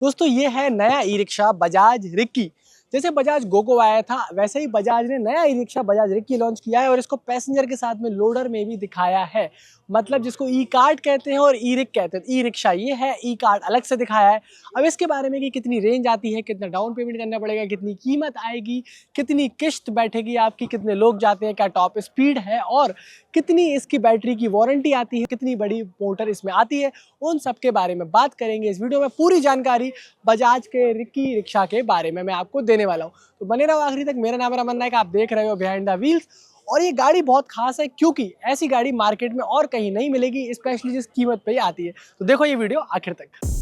दोस्तों ये है नया ई रिक्शा बजाज रिक्की। जैसे बजाज गोगो आया था वैसे ही बजाज ने नया e rickshaw Bajaj Riki launch किया है और इसको पैसेंजर के साथ में लोडर में भी दिखाया है। मतलब जिसको ई कार्ट कहते हैं और ई रिक कहते हैं। ई रिक्शा ये है, ई कार्ट अलग से दिखाया है। अब इसके बारे में कि कितनी रेंज आती है, कितना डाउन पेमेंट करना पड़ेगा, कितनी कीमत आएगी, कितनी किश्त बैठेगी आपकी, कितने लोग जाते हैं, क्या टॉप स्पीड है और कितनी इसकी बैटरी की वारंटी आती है, कितनी बड़ी मोटर इसमें आती है, उन सब के बारे में बात करेंगे इस वीडियो में। पूरी जानकारी बजाज के रिक्की रिक्शा के बारे में मैं आपको देने वाला हूं, तो बने रहो आखिरी तक। मेरा नाम है रमन नायक, आप देख रहे हो बिहाइंड द व्हील्स। और ये गाड़ी बहुत खास है क्योंकि ऐसी गाड़ी मार्केट में और कहीं नहीं मिलेगी, स्पेशली जिस कीमत पे ये आती है। तो देखो ये वीडियो आखिर तक।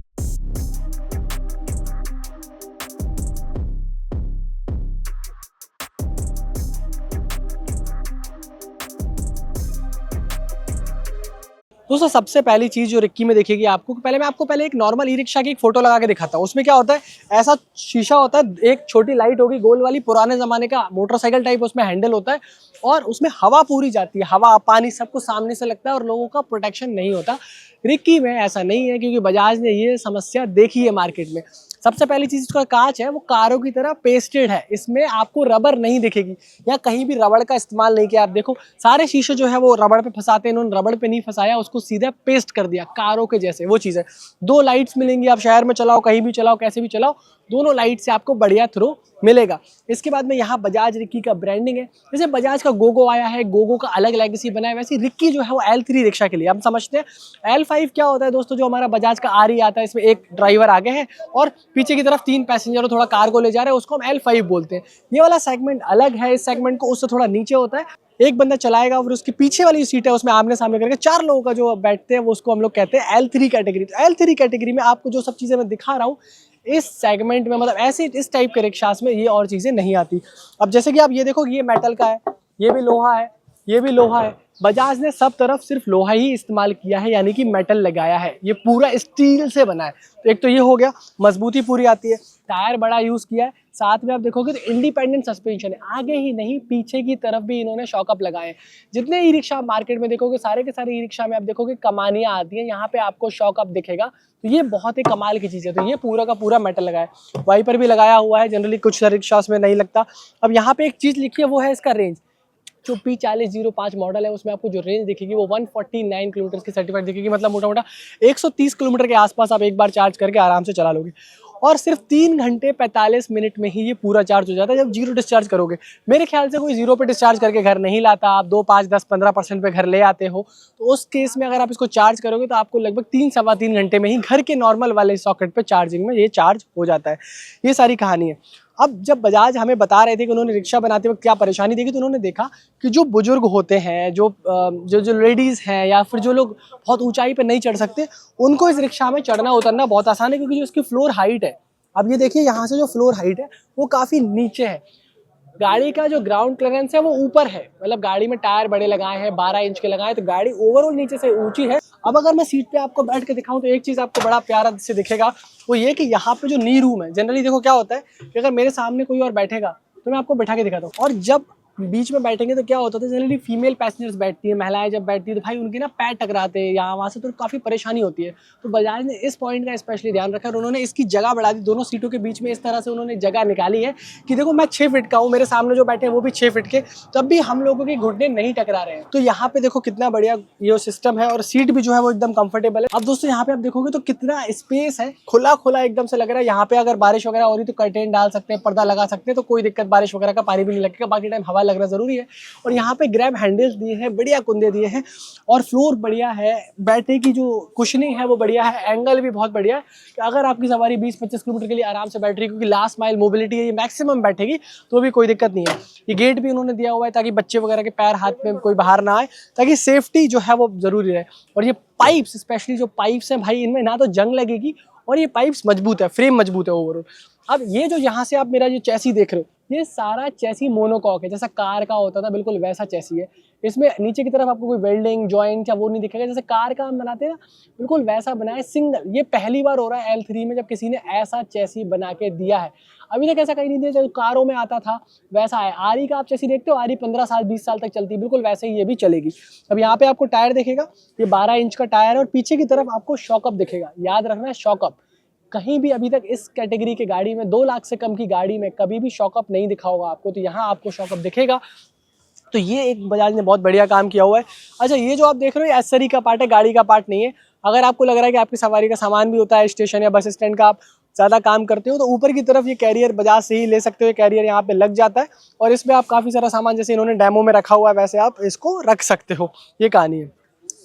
दोस्तों सबसे पहली चीज जो रिक्की में देखिएगी आपको, पहले मैं आपको एक नॉर्मल ई रिक्शा की एक फोटो लगा के दिखाता हूँ। उसमें क्या होता है, ऐसा शीशा होता है, एक छोटी लाइट होगी गोल वाली, पुराने जमाने का मोटरसाइकिल टाइप उसमें हैंडल होता है और उसमें हवा पूरी जाती है, हवा पानी सबको सामने से लगता है और लोगों का प्रोटेक्शन नहीं होता। रिक्की में ऐसा नहीं है क्योंकि बजाज ने ये समस्या देखी है मार्केट में। सबसे पहली चीज इसका कांच है वो कारों की तरह पेस्टेड है, इसमें आपको रबर नहीं दिखेगी या कहीं भी रबड़ का इस्तेमाल नहीं किया। आप देखो सारे शीशे जो है वो रबड़ पे फंसाते हैं, इन्होंने रबड़ पे नहीं फंसाया, उसको सीधा पेस्ट कर दिया कारों के जैसे। वो चीज़ है। दो लाइट्स मिलेंगी, आप शहर में चलाओ, कहीं भी चलाओ, कैसे भी चलाओ, दोनों लाइट से आपको बढ़िया थ्रो मिलेगा। इसके बाद में यहाँ बजाज रिक्की का ब्रांडिंग है। जैसे बजाज का गोगो आया है, गोगो का अलग लेगेसी बना है, वैसे रिक्की जो है वो L3 रिक्शा के लिए हम समझते हैं। L5 क्या होता है दोस्तों, जो हमारा बजाज का आरी आता है, इसमें एक ड्राइवर आगे है और पीछे की तरफ 3 पैसेंजर और थोड़ा कार को ले जा रहे हैं, उसको हम L5 बोलते हैं। ये वाला सेगमेंट अलग है, इस सेगमेंट को उससे थोड़ा नीचे होता है। एक बंदा चलाएगा और उसके पीछे वाली सीट है उसमें आमने सामने करके 4 लोगों का जो बैठते हैं वो उसको हम लोग कहते हैं L3 कैटेगरी। तो L3 कैटेगरी में आपको जो सब चीज़ें मैं दिखा रहा हूँ इस सेगमेंट में, मतलब ऐसे इस टाइप के रिक्शास में ये और चीज़ें नहीं आती। अब जैसे कि आप ये देखो, ये मेटल का है, ये भी लोहा है, ये भी लोहा है। बजाज ने सब तरफ सिर्फ लोहा ही इस्तेमाल किया है, यानी कि मेटल लगाया है। ये पूरा स्टील से बना है। तो एक तो ये हो गया, मजबूती पूरी आती है। टायर बड़ा यूज़ किया है, साथ में आप देखोगे तो इंडिपेंडेंट सस्पेंशन है, आगे ही नहीं पीछे की तरफ भी इन्होंने शॉकअप लगाए हैं। जितने ई रिक्शा मार्केट में देखोगे सारे के सारे ई रिक्शा में आप देखोगे कमानियाँ आती हैं, यहाँ पे आपको शॉकअप दिखेगा। तो ये बहुत ही कमाल की चीज़ है। तो ये पूरा का पूरा मेटल लगाया है, वाइपर भी लगाया हुआ है, जनरली कुछ रिक्शास में नहीं लगता। अब यहाँ पे एक चीज़ लिखी है, वो है इसका रेंज। जो P4005 मॉडल है उसमें आपको जो रेंज दिखेगी वो 149 किलोमीटर की सर्टिफाइड दिखेगी। मतलब मोटा मोटा 130 किलोमीटर के आसपास आप एक बार चार्ज करके आराम से चला लोगे और सिर्फ 3 घंटे 45 मिनट में ही ये पूरा चार्ज हो जाता है जब जीरो डिस्चार्ज करोगे। मेरे ख्याल से कोई जीरो पे डिस्चार्ज करके घर नहीं लाता, आप 2, 5, 10, 15% पे घर ले आते हो, तो उस केस में अगर आप इसको चार्ज करोगे तो आपको लगभग 3 सवा 3 घंटे में ही घर के नॉर्मल वाले सॉकेट पे चार्जिंग में ये चार्ज हो जाता है। ये सारी कहानी है। अब जब बजाज हमें बता रहे थे कि उन्होंने रिक्शा बनाते वक्त क्या परेशानी देखी, तो उन्होंने देखा कि जो बुजुर्ग होते हैं, जो लेडीज़ हैं या फिर जो लोग बहुत ऊंचाई पे नहीं चढ़ सकते, उनको इस रिक्शा में चढ़ना उतरना बहुत आसान है क्योंकि जो इसकी फ्लोर हाइट है, अब ये देखिए यहाँ से जो फ्लोर हाइट है वो काफ़ी नीचे है। गाड़ी का जो ग्राउंड क्लियरेंस है वो ऊपर है, मतलब गाड़ी में टायर बड़े लगाए हैं, 12 इंच के लगाए, तो गाड़ी ओवरऑल नीचे से ऊंची है। अब अगर मैं सीट पे आपको बैठ के दिखाऊं तो एक चीज़ आपको बड़ा प्यारा से दिखेगा, वो ये कि यहाँ पे जो नी रूम है, जनरली देखो क्या होता है कि अगर मेरे सामने कोई और बैठेगा तो मैं आपको बैठा के दिखाता हूँ, और जब बीच में बैठेंगे तो क्या होता है, जनरली फीमेल पैसेंजर्स बैठती है, महिलाएं जब बैठती है तो भाई उनके ना पैर टकराते हैं यहाँ वहाँ से, तो काफ़ी परेशानी होती है। तो बजाज ने इस पॉइंट का स्पेशली ध्यान रखा और उन्होंने इसकी जगह बढ़ा दी। दोनों सीटों के बीच में इस तरह से उन्होंने जगह निकाली है कि देखो मैं 6 फीट का हूँ, मेरे सामने जो बैठे हैं वो भी 6 फीट के, तब भी हम लोगों के घुटने नहीं टकरा रहे हैं। तो यहाँ पे देखो कितना बढ़िया ये सिस्टम है और सीट भी जो है वो एकदम कंफर्टेबल है। अब दोस्तों यहाँ पे आप देखोगे तो कितना स्पेस है, खुला खुला एकदम से लग रहा है। यहाँ पे अगर बारिश वगैरह हो रही तो कर्टेन डाल सकते हैं, पर्दा लगा सकते हैं, तो कोई दिक्कत, बारिश वगैरह का पानी भी नहीं लगेगा, बाकी टाइम हवा लगना जरूरी है। और यहाँ पे ग्रैब हैंडल्स दिए हैं, बढ़िया कुंदे दिए हैं और फ्लोर बढ़िया है, बैठने की जो कुशनिंग है वो बढ़िया है, एंगल भी बहुत बढ़िया है कि अगर आपकी सवारी 20-25 किलोमीटर के लिए आराम से बैठ रही है, क्योंकि लास्ट माइल मोबिलिटी है, ये मैक्सिमम बैठेगी, तो भी कोई दिक्कत नहीं है। ये गेट भी उन्होंने दिया हुआ है ताकि बच्चे वगैरह के पैर हाथ में कोई बाहर ना आए, ताकि सेफ्टी जो है वो जरूरी रहे। और ये पाइप्स, स्पेशली जो पाइप्स हैं भाई, इनमें ना तो जंग लगेगी और ये पाइप्स मजबूत है, फ्रेम मजबूत है ओवरऑल। अब ये जो यहाँ से आप मेरा ये चैसी देख रहे हो, ये सारा चैसी मोनोकॉक है, जैसा कार का होता था बिल्कुल वैसा चैसी है। इसमें नीचे की तरफ आपको कोई वेल्डिंग जॉइंट या वो नहीं दिखेगा, जैसे कार का हम बनाते हैं ना, बिल्कुल वैसा बना है सिंगल। ये पहली बार हो रहा है L3 में जब किसी ने ऐसा चैसी बना के दिया है। अभी तक ऐसा कहीं नहीं दिया, जो कारों में आता था वैसा है। आरी का आप चैसी देखते हो, आरी 15 साल 20 साल तक चलती है, बिल्कुल वैसे ही ये भी चलेगी। अब यहाँ पे आपको टायर दिखेगा, ये 12 इंच का टायर है और पीछे की तरफ आपको शॉकअप दिखेगा। याद रखना है शॉकअप, कहीं भी अभी तक इस कैटेगरी के गाड़ी में 2 लाख से कम की गाड़ी में कभी भी शॉकअप नहीं दिखा होगा आपको, तो यहाँ आपको शॉकअप दिखेगा। तो ये एक बजाज ने बहुत बढ़िया काम किया हुआ है। अच्छा, ये जो आप देख रहे हो ये एक्सेसरी का पार्ट है, गाड़ी का पार्ट नहीं है। अगर आपको लग रहा है कि आपकी सवारी का सामान भी होता है स्टेशन या बस स्टैंड का, आप ज़्यादा काम करते हो, तो ऊपर की तरफ ये कैरियर बजाज से ही ले सकते हो। कैरियर यहाँ पे लग जाता है और इसमें आप काफ़ी सारा सामान जैसे इन्होंने डेमो में रखा हुआ है वैसे आप इसको रख सकते हो। ये कहानी है।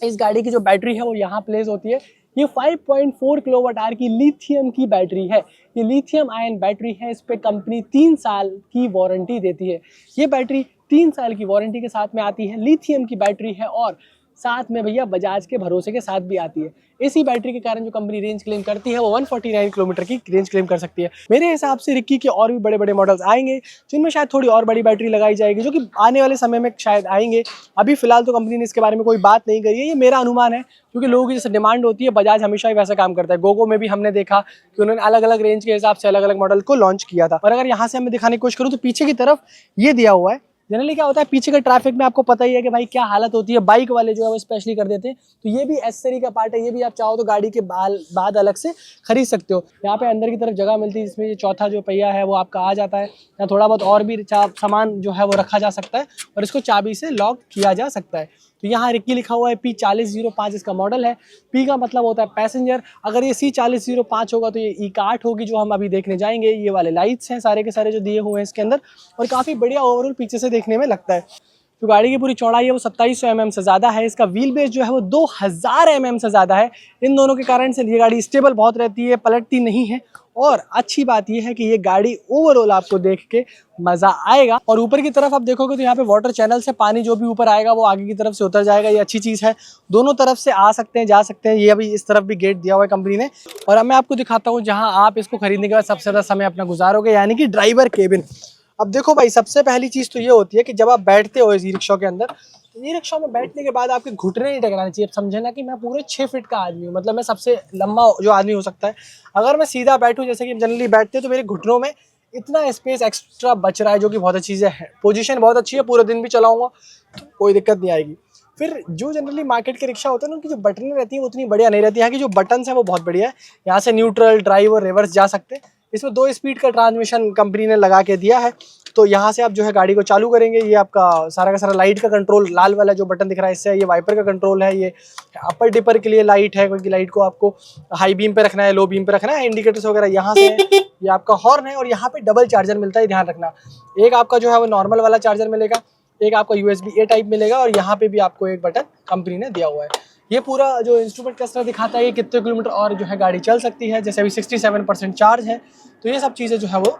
इस गाड़ी की जो बैटरी है वो यहाँ प्लेस होती है। ये 5.4 किलोवाट आवर की लिथियम की बैटरी है। ये लिथियम आयन बैटरी है। इस पे कंपनी 3 साल की वारंटी देती है। ये बैटरी 3 साल की वारंटी के साथ में आती है, लिथियम की बैटरी है और साथ में भैया बजाज के भरोसे के साथ भी आती है। इसी बैटरी के कारण जो कंपनी रेंज क्लेम करती है वो 149 किलोमीटर की रेंज क्लेम कर सकती है। मेरे हिसाब से रिक्की के और भी बड़े बड़े मॉडल्स आएंगे जिनमें शायद थोड़ी और बड़ी बैटरी लगाई जाएगी, जो कि आने वाले समय में शायद आएंगे। अभी फिलहाल तो कंपनी ने इसके बारे में कोई बात नहीं करी है, ये मेरा अनुमान है, क्योंकि लोगों की जैसे डिमांड होती है बजाज हमेशा ही वैसा काम करता है। गोगो में भी हमने देखा कि उन्होंने अलग अलग रेंज के हिसाब से अलग अलग मॉडल को लॉन्च किया था। और अगर यहाँ से हमें दिखाने की कोशिश करूँ तो पीछे की तरफ ये दिया हुआ है। जनरली क्या होता है पीछे के ट्रैफिक में आपको पता ही है कि भाई क्या हालत होती है, बाइक वाले जो है वो स्पेशली कर देते हैं। तो ये भी एक्सेसरी का पार्ट है, ये भी आप चाहो तो गाड़ी के बाद अलग से खरीद सकते हो। यहाँ पे अंदर की तरफ जगह मिलती है जिसमें ये चौथा जो पहिया है वो आपका आ जाता है। यहाँ थोड़ा बहुत और भी सामान जो है वो रखा जा सकता है और इसको चाबी से लॉक किया जा सकता है। तो यहाँ रिक्की लिखा हुआ है, P4005 इसका मॉडल है। P का मतलब होता है पैसेंजर। अगर ये C4005 होगा तो ये E8 होगी जो हम अभी देखने जाएंगे। ये वाले लाइट्स हैं सारे के सारे जो दिए हुए हैं इसके अंदर, और काफ़ी बढ़िया ओवरऑल पीछे से देखने में लगता है। जो गाड़ी की पूरी चौड़ाई है वो 2700 mm से ज़्यादा है। इसका व्हील बेस जो है वो 2000 mm से ज़्यादा है। इन दोनों के कारण से ये गाड़ी स्टेबल बहुत रहती है, पलटती नहीं है। और अच्छी बात यह है कि ये गाड़ी ओवरऑल आपको देख के मज़ा आएगा। और ऊपर की तरफ आप देखोगे तो यहाँ पे वाटर चैनल से पानी जो भी ऊपर आएगा वो आगे की तरफ से उतर जाएगा। ये अच्छी चीज़ है, दोनों तरफ से आ सकते हैं जा सकते हैं। ये अभी इस तरफ भी गेट दिया हुआ है कंपनी ने। और अब मैं आपको दिखाता हूँ जहाँ आप इसको खरीदने के बाद सबसे ज़्यादा समय अपना गुजारोगे, यानी कि ड्राइवर केबिन। अब देखो भाई, सबसे पहली चीज़ तो ये होती है कि जब आप बैठते हो इस ई रिक्शा के अंदर, तो ई रिक्शा में बैठने के बाद आपके घुटने नहीं टकराने चाहिए। अब समझे ना कि मैं पूरे 6 फीट का आदमी हूँ, मतलब मैं सबसे लंबा जो आदमी हो सकता है। अगर मैं सीधा बैठूँ जैसे कि जनरली बैठते हैं तो मेरे घुटनों में इतना स्पेस एक्स्ट्रा बच रहा है, जो कि बहुत अच्छी चीज़ है। पोजीशन बहुत अच्छी है, पूरे दिन भी चलाऊँगा तो कोई दिक्कत नहीं आएगी। फिर जो जनरली मार्केट के रिक्शा होते हैं ना उनकी जो बटनें रहती हैं वो उतनी बढ़िया नहीं रहती। यहाँ की जो बटन्स हैं वो बहुत बढ़िया है। यहाँ से न्यूट्रल, ड्राइव और रिवर्स जा सकते हैं। इसमें 2 स्पीड का ट्रांसमिशन कंपनी ने लगा के दिया है। तो यहाँ से आप जो है गाड़ी को चालू करेंगे, ये आपका सारा का सारा लाइट का कंट्रोल, लाल वाला जो बटन दिख रहा है इससे, ये वाइपर का कंट्रोल है। ये अपर डिपर के लिए लाइट है, क्योंकि लाइट को आपको हाई बीम पे रखना है, लो बीम पे रखना है। इंडिकेटर्स वगैरह यहाँ से है। ये आपका हॉर्न है और यहाँ पे डबल चार्जर मिलता है, ध्यान रखना। एक आपका जो है वो नॉर्मल वाला चार्जर मिलेगा, एक आपका USB-A टाइप मिलेगा, और यहाँ पे भी आपको एक बटन कंपनी ने दिया हुआ है। ये पूरा जो इंस्ट्रूमेंट क्लस्टर दिखाता है ये कितने किलोमीटर और जो है गाड़ी चल सकती है। जैसे अभी 67% चार्ज है, तो ये सब चीज़ें जो है वो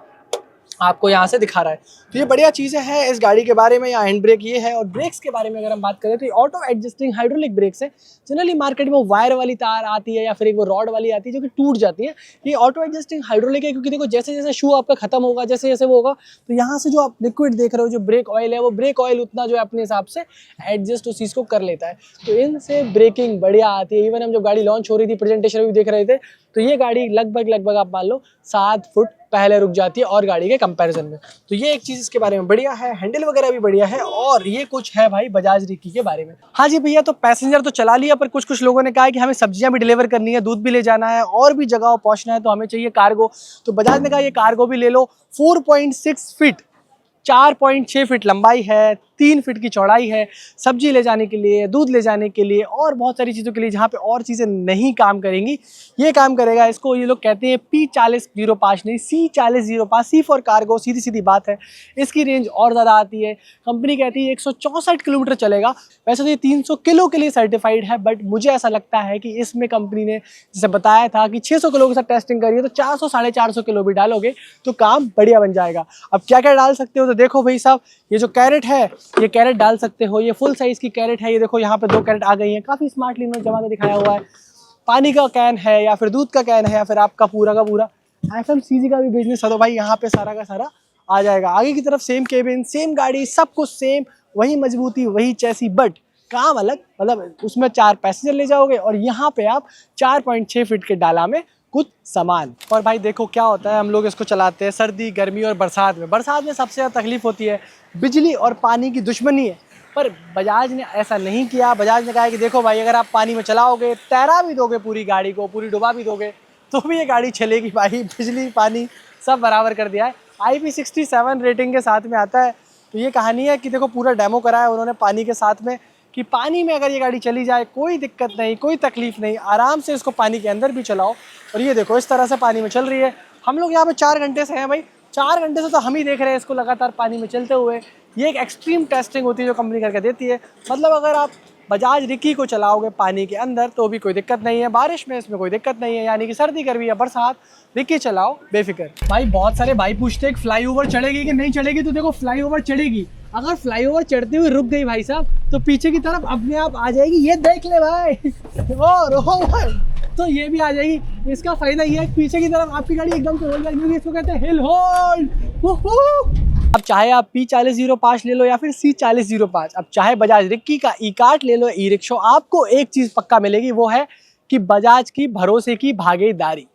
आपको यहाँ से दिखा रहा है। तो ये बढ़िया चीज़ें हैं इस गाड़ी के बारे में। या हैंड ब्रेक ये है। और ब्रेक्स के बारे में अगर हम बात करें तो ये ऑटो एडजस्टिंग हाइड्रोलिक ब्रेक्स है। जनरली मार्केट में वो वायर वाली तार आती है या फिर एक वो रॉड वाली आती है जो कि टूट जाती है। ये ऑटो एडजस्टिंग हाइड्रोलिक है, क्योंकि देखो जैसे जैसे शू आपका खत्म होगा, जैसे जैसे वो होगा, तो यहाँ से जो आप लिक्विड देख रहे हो जो ब्रेक ऑयल है, वो ब्रेक ऑयल उतना जो है अपने हिसाब से एडजस्ट उस चीज़ को कर लेता है। तो इनसे ब्रेकिंग बढ़िया आती है। इवन हम जब गाड़ी लॉन्च हो रही थी प्रेजेंटेशन में भी देख रहे थे, तो ये गाड़ी लगभग आप मान लो 7 फुट पहले रुक जाती है और गाड़ी के कंपैरिजन में। तो ये एक चीज़ इसके बारे में बढ़िया है। हैंडल वगैरह भी बढ़िया है। और ये कुछ है भाई बजाज रिक्की के बारे में। हाँ जी भैया, तो पैसेंजर तो चला लिया, पर कुछ लोगों ने कहा है कि हमें सब्जियां भी डिलीवर करनी है, दूध भी ले जाना है और भी जगह पहुंचना है, तो हमें चाहिए कार्गो। तो बजाज ने कहा ये कार्गो भी ले लो। 4.6 फीट 4.6 फीट लंबाई है, 3 फीट की चौड़ाई है। सब्जी ले जाने के लिए, दूध ले जाने के लिए और बहुत सारी चीज़ों के लिए, जहाँ पे और चीज़ें नहीं काम करेंगी ये काम करेगा। इसको ये लोग कहते हैं P4005 नहीं C4005। C फॉर कार्गो, सीधी सीधी बात है। इसकी रेंज और ज़्यादा आती है। कंपनी कहती है 164 किलोमीटर चलेगा। वैसे तो ये 300 किलो के लिए सर्टिफाइड है, बट मुझे ऐसा लगता है कि इसमें कंपनी ने जैसे बताया था कि 600 किलो के साथ टेस्टिंग करिए, तो 400 साढ़े 400 किलो भी डालोगे तो काम बढ़िया बन जाएगा। अब क्या क्या डाल सकते हो, तो देखो भाई साहब, ये जो कैरेट है ये कैरेट डाल सकते हो। ये फुल साइज की कैरेट है। ये देखो यहाँ पे 2 कैरेट आ गई हैं, काफ़ी स्मार्टली इन्होंने जमा के दिखाया हुआ है। पानी का कैन है या फिर दूध का कैन है या फिर आपका पूरा का पूरा FMCG का भी बिजनेस है, तो भाई यहाँ पे सारा का सारा आ जाएगा। आगे की तरफ सेम केबिन, सेम गाड़ी, सब कुछ सेम, वही मजबूती, वही चैसी, बट काम अलग। मतलब उसमें 4 पैसेंजर ले जाओगे और यहाँ पे आप 4.6 फीट के डाला में कुछ सामान। और भाई देखो क्या होता है, हम लोग इसको चलाते हैं सर्दी, गर्मी और बरसात में। बरसात में सबसे ज़्यादा तकलीफ होती है, बिजली और पानी की दुश्मनी है। पर बजाज ने ऐसा नहीं किया। बजाज ने कहा कि देखो भाई, अगर आप पानी में चलाओगे, तैरा भी दोगे पूरी गाड़ी को, पूरी डुबा भी दोगे, तो भी ये गाड़ी चलेगी भाई। बिजली पानी सब बराबर कर दिया है। IP67 रेटिंग के साथ में आता है। तो ये कहानी है कि देखो पूरा डेमो कराया उन्होंने पानी के साथ में, कि पानी में अगर ये गाड़ी चली जाए कोई दिक्कत नहीं, कोई तकलीफ नहीं, आराम से इसको पानी के अंदर भी चलाओ। और ये देखो इस तरह से पानी में चल रही है। हम लोग यहाँ पे 4 घंटे से हैं भाई, 4 घंटे से तो हम ही देख रहे हैं इसको लगातार पानी में चलते हुए। ये एक एक्सट्रीम टेस्टिंग होती है जो कंपनी करके देती है। मतलब अगर आप बजाज रिकी को चलाओगे पानी के अंदर तो भी कोई दिक्कत नहीं है, बारिश में इसमें कोई दिक्कत नहीं है, यानी कि सर्दी गर्मी या बरसात रिकी चलाओ बेफिक्र। भाई बहुत सारे भाई पूछते हैं फ्लाईओवर चढ़ेगी कि नहीं चढ़ेगी, तो देखो फ्लाईओवर चढ़ेगी। अगर फ्लाईओवर चढ़ते हुए रुक गई भाई साहब तो पीछे की तरफ अपने आप आ जाएगी। ये देख ले भाई, ओ भाई, तो ये भी आ जाएगी। इसका फायदा ये है पीछे की तरफ आपकी गाड़ी एकदम से होल्ड जाएगी, इसको कहते हैं हिल होल्ड। अब चाहे आप P4005 ले लो या फिर C4005, अब चाहे बजाज रिक्की का ई-कार्ट ले लो, ई रिक्शा, आपको एक चीज़ पक्का मिलेगी, वो है कि बजाज की भरोसे की भागीदारी।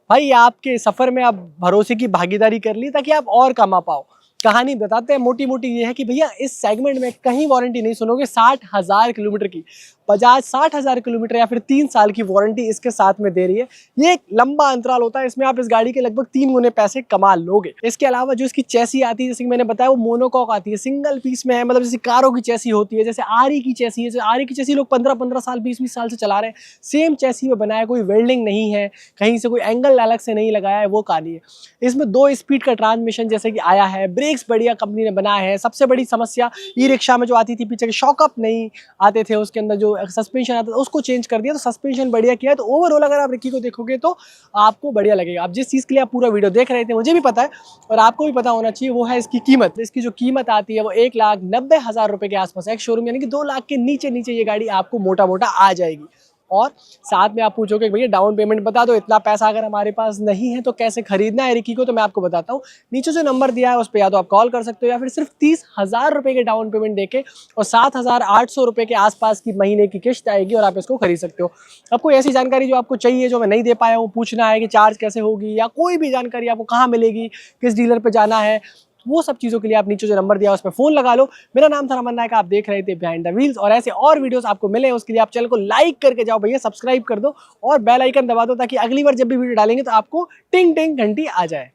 भाई आपके सफ़र में आप भरोसे की भागीदारी कर ली ताकि आप और कमा पाओ। कहानी बताते हैं मोटी मोटी ये है कि भैया इस सेगमेंट में कहीं वारंटी नहीं सुनोगे 60,000 किलोमीटर की। बजाज 60,000 किलोमीटर या फिर 3 साल की वारंटी इसके साथ में दे रही है। ये एक लंबा अंतराल होता है, इसमें आप इस गाड़ी के लगभग 3 गुने पैसे कमा लोगे। इसके अलावा जो इसकी चेसी आती है, जैसे कि मैंने बताया, वो मोनोकॉक आती है, सिंगल पीस में है। मतलब जैसे कारों की चेसी होती है, जैसे आरी की चेसी है, जैसे आरी की चेसी लोग 15-15 साल 20-20 साल से चला रहे हैं, सेम चेसी में बनाया, कोई वेल्डिंग नहीं है, कहीं से कोई एंगल अलग से नहीं लगाया है, वो कहानी है। इसमें 2 स्पीड का ट्रांसमिशन जैसे कि आया है, ब्रेक्स बढ़िया कंपनी ने बनाया है। सबसे बड़ी समस्या ई रिक्शा में जो आती थी, पीछे के शॉकअप नहीं आते थे, उसके अंदर जो सस्पेंशन आता था उसको चेंज कर दिया, तो सस्पेंशन बढ़िया किया है। तो ओवरऑल अगर आप रिक्की को देखोगे तो आपको बढ़िया लगेगा। आप जिस चीज़ के लिए आप पूरा वीडियो देख रहे थे, मुझे भी पता है और आपको भी पता होना चाहिए, वो है इसकी कीमत। इसकी जो कीमत आती है वो 1,90,000 रुपये के आसपास है। एक शोरूम यानी कि 2 लाख के नीचे नीचे ये गाड़ी आपको मोटा मोटा आ जाएगी। और साथ में आप पूछोगे भैया डाउन पेमेंट बता दो, इतना पैसा अगर हमारे पास नहीं है तो कैसे खरीदना है रिक्की को, तो मैं आपको बताता हूँ। नीचे जो नंबर दिया है उस पर या तो आप कॉल कर सकते हो या फिर सिर्फ 30,000 रुपये के डाउन पेमेंट देके और 7,800 रुपये के आसपास की महीने की किस्त आएगी और आप इसको खरीद सकते हो। आपको ऐसी जानकारी जो आपको चाहिए, जो मैं नहीं दे पाया हूँ, पूछना है कि चार्ज कैसे होगी या कोई भी जानकारी आपको कहाँ मिलेगी, किस डीलर पर जाना है, वो सब चीज़ों के लिए आप नीचे जो नंबर दिया उस पर फ़ोन लगा लो। मेरा नाम था रमन नायक, आप देख रहे थे बिहाइंड द व्हील्स। और ऐसे और वीडियोस आपको मिले उसके लिए आप चैनल को लाइक करके जाओ भैया, सब्सक्राइब कर दो और बेल आइकन दबा दो ताकि अगली बार जब भी वीडियो डालेंगे तो आपको टिंग टिंग घंटी आ जाए।